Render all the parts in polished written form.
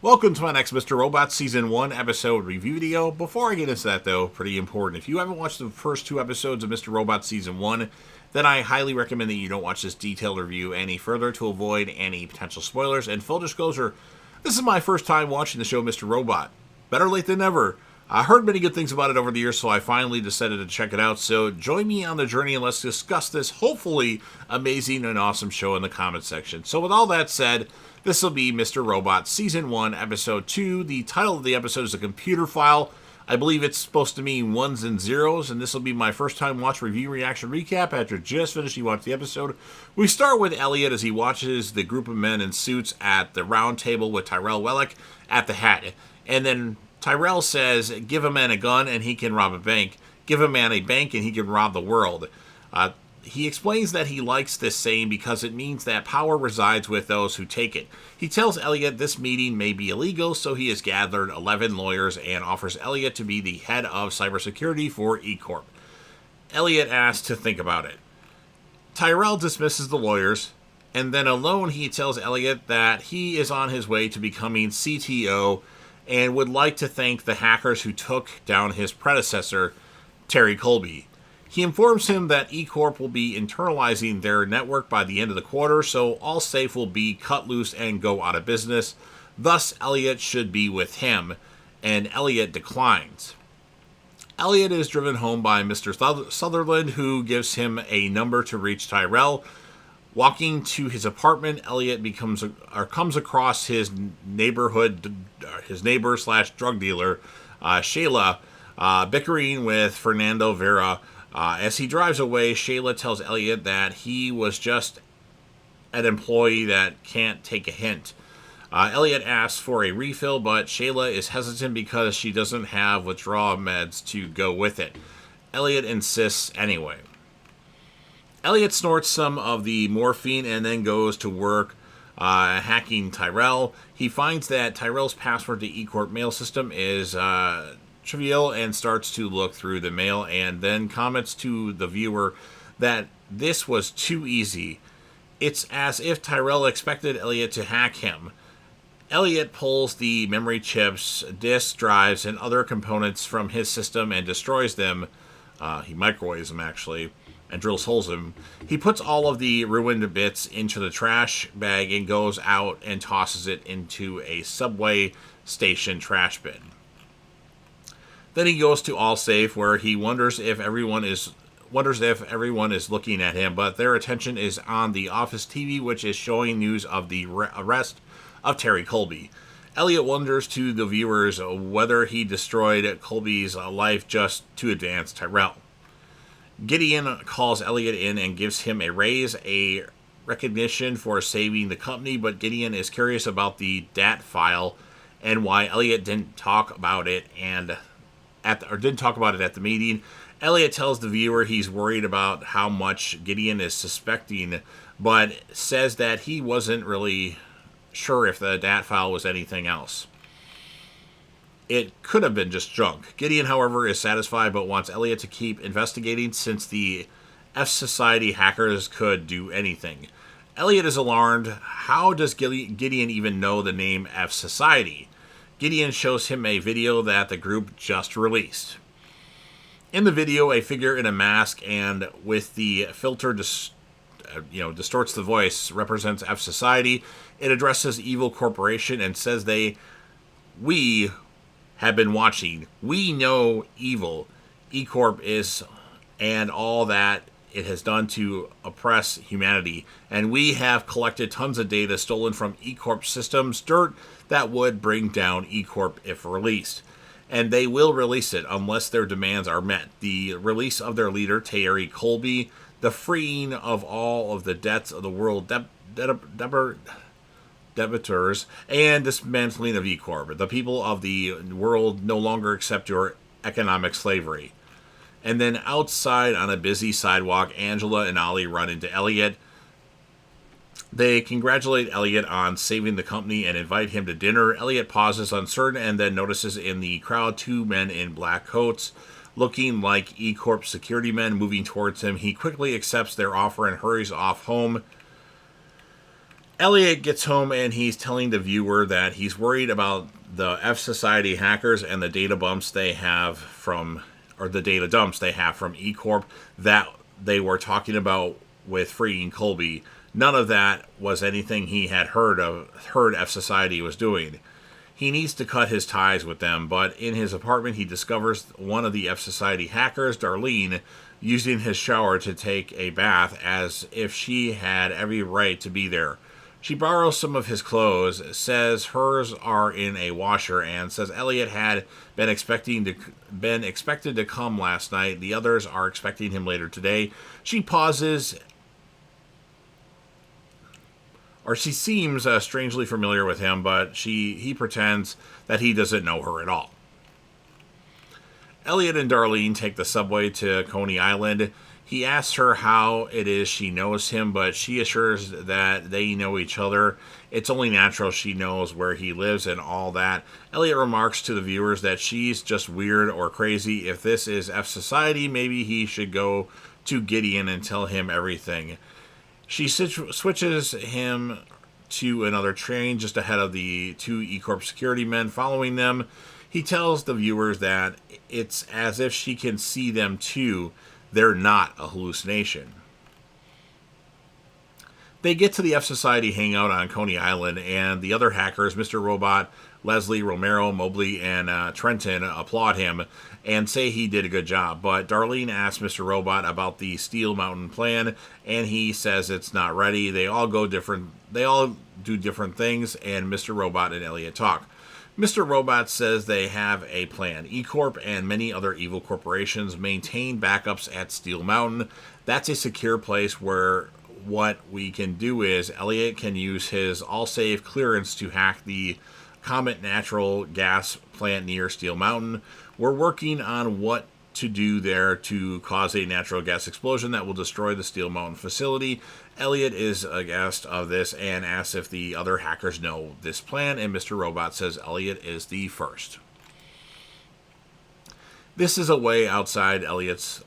Welcome to my next Mr. Robot Season 1 episode review video. Before I get into that though, pretty important, if you haven't watched the first two episodes of Mr. Robot Season 1, then I highly recommend that you don't watch this detailed review any further to avoid any potential spoilers. And full disclosure, this is my first time watching the show Mr. Robot. Better late than never. I heard many good things about it over the years, so I finally decided to check it out. So join me on the journey and let's discuss this hopefully amazing and awesome show in the comment section. So with all that said, this will be Mr. Robot Season 1, Episode 2. The title of the episode is A Computer File. I believe it's supposed to mean ones and zeros, and this will be my first time watch review reaction recap after just finishing watching the episode. We start with Elliot as he watches the group of men in suits at the round table with Tyrell Wellick at the hat. And then Tyrell says, give a man a gun and he can rob a bank. Give a man a bank and he can rob the world. He explains that he likes this saying because it means that power resides with those who take it. He tells Elliot this meeting may be illegal, so he has gathered 11 lawyers and offers Elliot to be the head of cybersecurity for E-Corp. Elliot asks to think about it. Tyrell dismisses the lawyers, and then alone he tells Elliot that he is on his way to becoming CTO and would like to thank the hackers who took down his predecessor, Terry Colby. He informs him that E-Corp will be internalizing their network by the end of the quarter, so Allsafe will be cut loose and go out of business. Thus, Elliot should be with him, and Elliot declines. Elliot is driven home by Mr. Sutherland, who gives him a number to reach Tyrell. Walking to his apartment, Elliot comes across his neighbor slash drug dealer, Shayla, bickering with Fernando Vera. As he drives away, Shayla tells Elliot that he was just an employee that can't take a hint. Elliot asks for a refill, but Shayla is hesitant because she doesn't have withdrawal meds to go with it. Elliot insists anyway. Elliot snorts some of the morphine and then goes to work hacking Tyrell. He finds that Tyrell's password to E-Corp mail system is trivial and starts to look through the mail and then comments to the viewer that this was too easy. It's as if Tyrell expected Elliot to hack him. Elliot pulls the memory chips, disk drives, and other components from his system and destroys them. He microwaves them, actually, and drills holes in them. He puts all of the ruined bits into the trash bag and goes out and tosses it into a subway station trash bin. Then he goes to Allsafe, where he wonders if everyone is looking at him, but their attention is on the office TV, which is showing news of the arrest of Terry Colby. Elliot wonders to the viewers whether he destroyed Colby's life just to advance Tyrell. Gideon calls Elliot in and gives him a raise, a recognition for saving the company, but Gideon is curious about the DAT file and why Elliot didn't talk about it at the meeting. Elliot tells the viewer he's worried about how much Gideon is suspecting, but says that he wasn't really sure if the DAT file was anything else. It could have been just junk. Gideon, however, is satisfied but wants Elliot to keep investigating since the F Society hackers could do anything. Elliot is alarmed. How does Gideon even know the name F Society? Gideon shows him a video that the group just released. In the video, a figure in a mask and with the filter distorts the voice represents F Society. It addresses Evil Corporation and says we have been watching. We know evil. E-Corp is and all that it has done to oppress humanity. And we have collected tons of data stolen from E-Corp systems, dirt that would bring down E-Corp if released. And they will release it unless their demands are met. The release of their leader, Terry Colby, the freeing of all of the debts of the world debitors, and dismantling of E-Corp. The people of the world no longer accept your economic slavery. And then outside on a busy sidewalk, Angela and Ollie run into Elliot. They congratulate Elliot on saving the company and invite him to dinner. Elliot pauses uncertain and then notices in the crowd two men in black coats looking like E-Corp security men moving towards him. He quickly accepts their offer and hurries off home. Elliot gets home and he's telling the viewer that he's worried about the F Society hackers and the data bumps they have from, or the data dumps they have from E Corp that they were talking about with freeing Colby. None of that was anything he had heard F Society was doing. He needs to cut his ties with them, but in his apartment he discovers one of the F Society hackers, Darlene, using his shower to take a bath as if she had every right to be there. She borrows some of his clothes, says hers are in a washer, and says Elliot had been expected to come last night. The others are expecting him later today. She pauses, or she seems strangely familiar with him, but he pretends that he doesn't know her at all. Elliot and Darlene take the subway to Coney Island. He asks her how it is she knows him, but she assures that they know each other. It's only natural she knows where he lives and all that. Elliot remarks to the viewers that she's just weird or crazy. If this is F Society, maybe he should go to Gideon and tell him everything. She switches him to another train just ahead of the two E-Corp security men following them. He tells the viewers that it's as if she can see them too. They're not a hallucination. They get to the F Society hangout on Coney Island, and the other hackers, Mr. Robot, Leslie, Romero, Mobley, and Trenton, applaud him and say he did a good job. But Darlene asks Mr. Robot about the Steel Mountain plan, and he says it's not ready. They all do different things, and Mr. Robot and Elliot talk. Mr. Robot says they have a plan. E-Corp and many other evil corporations maintain backups at Steel Mountain. That's a secure place where what we can do is Elliot can use his all-safe clearance to hack the Comet natural gas plant near Steel Mountain. We're working on what to do there to cause a natural gas explosion that will destroy the Steel Mountain facility. Elliot is a guest of this and asks if the other hackers know this plan, and Mr. Robot says Elliot is the first. This is way outside Elliot's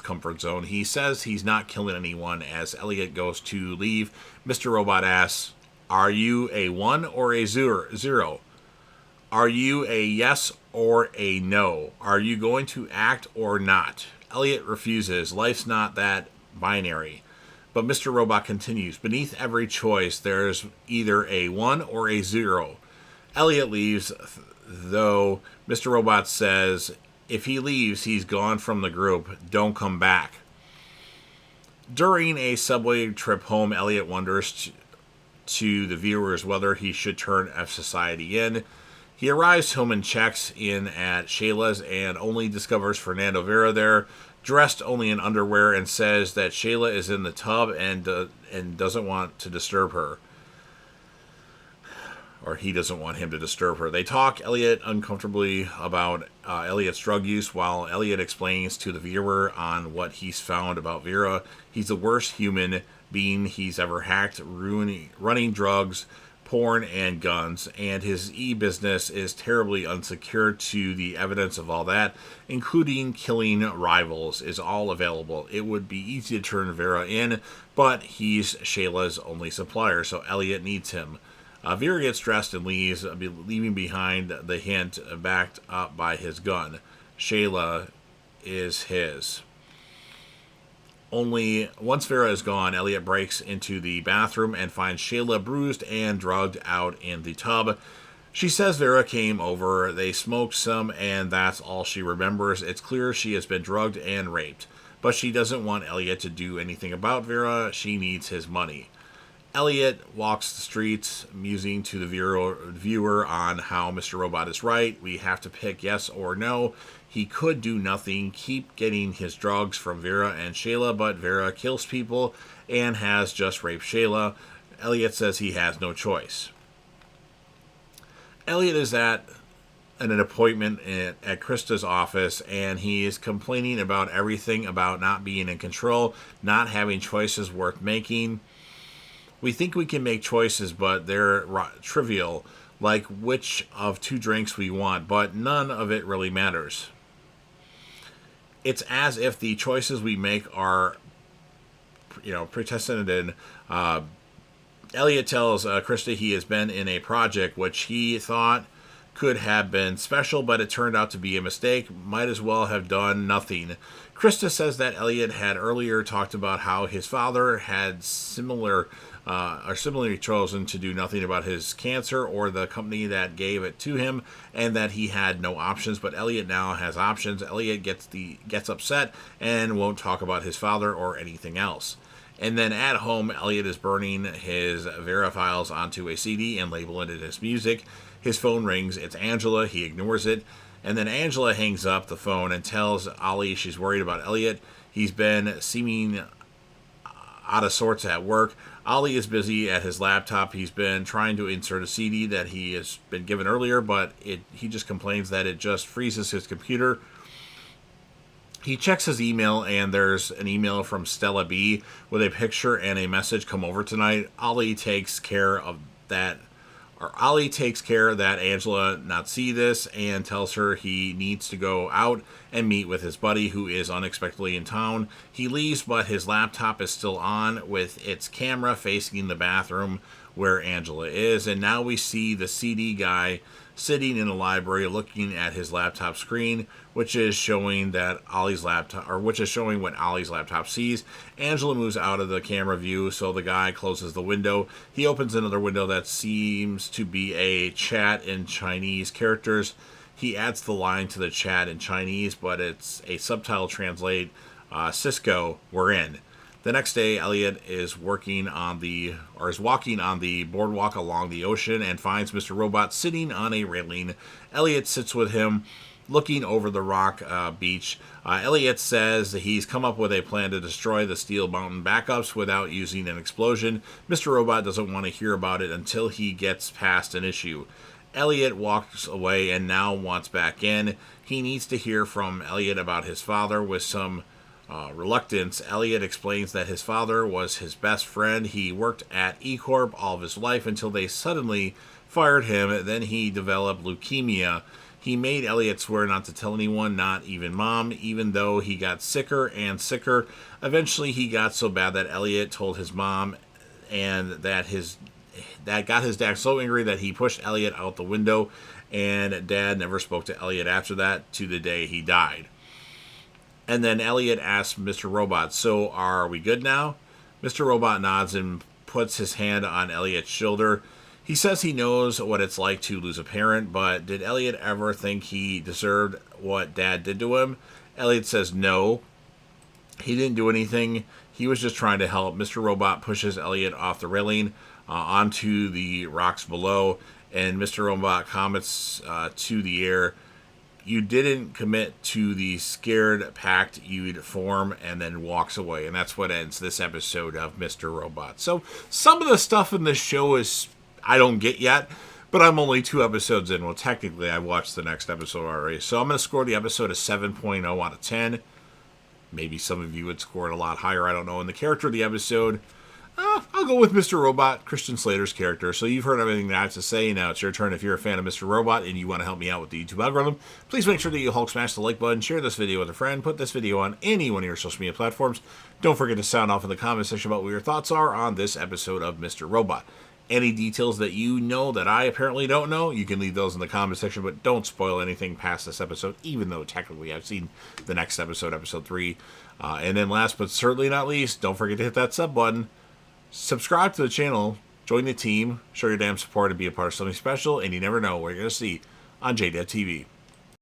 comfort zone. He says he's not killing anyone. As Elliot goes to leave, Mr. Robot asks, "Are you a 1 or a 0? Are you a yes or a no? Are you going to act or not?" Elliot refuses. Life's not that binary. But Mr. Robot continues. Beneath every choice, there's either a 1 or a 0. Elliot leaves, though Mr. Robot says if he leaves, he's gone from the group. Don't come back. During a subway trip home, Elliot wonders to the viewers whether he should turn F Society in. He arrives home and checks in at Shayla's and only discovers Fernando Vera there, dressed only in underwear, and says that Shayla is in the tub and doesn't want to disturb her. Or he doesn't want him to disturb her. They talk, Elliot, uncomfortably about Elliot's drug use, while Elliot explains to the viewer on what he's found about Vera. He's the worst human being he's ever hacked, running drugs, porn, and guns, and his e-business is terribly unsecured to the evidence of all that, including killing rivals, is all available. It would be easy to turn Vera in, but he's Shayla's only supplier, so Elliot needs him. Vera gets dressed and leaves, leaving behind the hint backed up by his gun. Shayla is his. Only once Vera is gone, Elliot breaks into the bathroom and finds Shayla bruised and drugged out in the tub. She says Vera came over, they smoked some, and that's all she remembers. It's clear she has been drugged and raped, but she doesn't want Elliot to do anything about Vera. She needs his money. Elliot walks the streets, musing to the viewer on how Mr. Robot is right. We have to pick yes or no. He could do nothing, keep getting his drugs from Vera and Shayla, but Vera kills people and has just raped Shayla. Elliot says he has no choice. Elliot is at an appointment at Krista's office, and he is complaining about everything, about not being in control, not having choices worth making. We think we can make choices, but they're trivial, like which of 2 drinks we want, but none of it really matters. It's as if the choices we make are, predestined Elliot tells Krista he has been in a project which he thought could have been special, but it turned out to be a mistake. Might as well have done nothing. Krista says that Elliot had earlier talked about how his father had similarly chosen to do nothing about his cancer or the company that gave it to him, and that he had no options. But Elliot now has options. Elliot gets upset and won't talk about his father or anything else. And then at home, Elliot is burning his Vera files onto a CD and labeling it as music. His phone rings. It's Angela. He ignores it. And then Angela hangs up the phone and tells Ollie she's worried about Elliot. He's been seeming out of sorts at work. Ollie is busy at his laptop. He's been trying to insert a CD that he has been given earlier, but he just complains that it just freezes his computer. He checks his email, and there's an email from Stella B with a picture and a message: come over tonight. Ollie takes care that Angela not see this and tells her he needs to go out and meet with his buddy who is unexpectedly in town. He leaves, but his laptop is still on with its camera facing the bathroom where Angela is. And now we see the CD guy sitting in the library looking at his laptop screen, which is showing what Ollie's laptop sees. Angela moves out of the camera view, so the guy closes the window. He opens another window that seems to be a chat in Chinese characters. He adds the line to the chat in Chinese, but it's a subtitle translate, Cisco, we're in. The next day, Elliot is walking on the boardwalk along the ocean and finds Mr. Robot sitting on a railing. Elliot sits with him, looking over the rock beach. Elliot says that he's come up with a plan to destroy the Steel Mountain backups without using an explosion. Mr. Robot doesn't want to hear about it until he gets past an issue. Elliot walks away and now wants back in. He needs to hear from Elliot about his father with some reluctance. Elliot explains that his father was his best friend. He worked at E-Corp all of his life until they suddenly fired him. Then he developed leukemia. He made Elliot swear not to tell anyone, not even Mom, even though he got sicker and sicker. Eventually, he got so bad that Elliot told his mom, and that got his dad so angry that he pushed Elliot out the window, and Dad never spoke to Elliot after that to the day he died. And then Elliot asks Mr. Robot, so are we good now? Mr. Robot nods and puts his hand on Elliot's shoulder. He says he knows what it's like to lose a parent, but did Elliot ever think he deserved what Dad did to him? Elliot says no. He didn't do anything. He was just trying to help. Mr. Robot pushes Elliot off the railing onto the rocks below, and Mr. Robot comments to the air, you didn't commit to the scared pact you'd form, and then walks away. And that's what ends this episode of Mr. Robot. So some of the stuff in this show is I don't get yet, but I'm only 2 episodes in. Well, technically, I watched the next episode already. So I'm going to score the episode a 7.0 out of 10. Maybe some of you would score it a lot higher. I don't know. And the character of the episode, I'll go with Mr. Robot, Christian Slater's character. So you've heard everything that I have to say. Now it's your turn. If you're a fan of Mr. Robot and you want to help me out with the YouTube algorithm, please make sure that you Hulk smash the like button, share this video with a friend, put this video on any one of your social media platforms. Don't forget to sound off in the comment section about what your thoughts are on this episode of Mr. Robot. Any details that you know that I apparently don't know, you can leave those in the comment section, but don't spoil anything past this episode, even though technically I've seen the next episode, episode 3. And then last but certainly not least, don't forget to hit that sub button. Subscribe to the channel, join the team, show your damn support, and be a part of something special, and you never know what you're going to see on JDev TV.